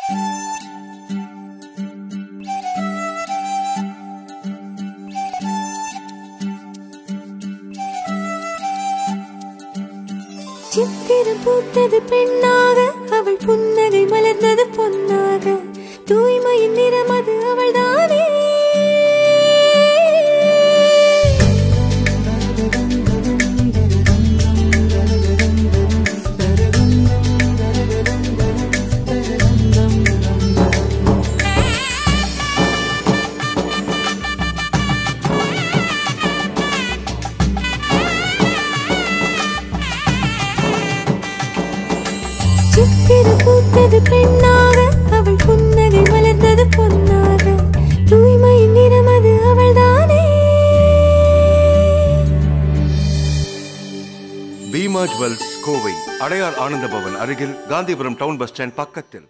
சித்திரம் பூத்தது பெண்ணாக, அவள் புன்னகை மலர்ந்தது பொன்னாக. தூய்மையின் நிறம் அது அவள்தானே. சித்திரம் பூத்தது பெண்ணாக, அவள் புன்னகை மலர்ந்தது பொன்னாக. தூய்மையின் நிறம் அது அவள்தானே. பீமா ஜுவல்ஸ் கோவை, அடையார் ஆனந்த பவன் அருகில், காந்திபுரம் டவுன் பஸ் ஸ்டாண்ட் பக்கத்தில்.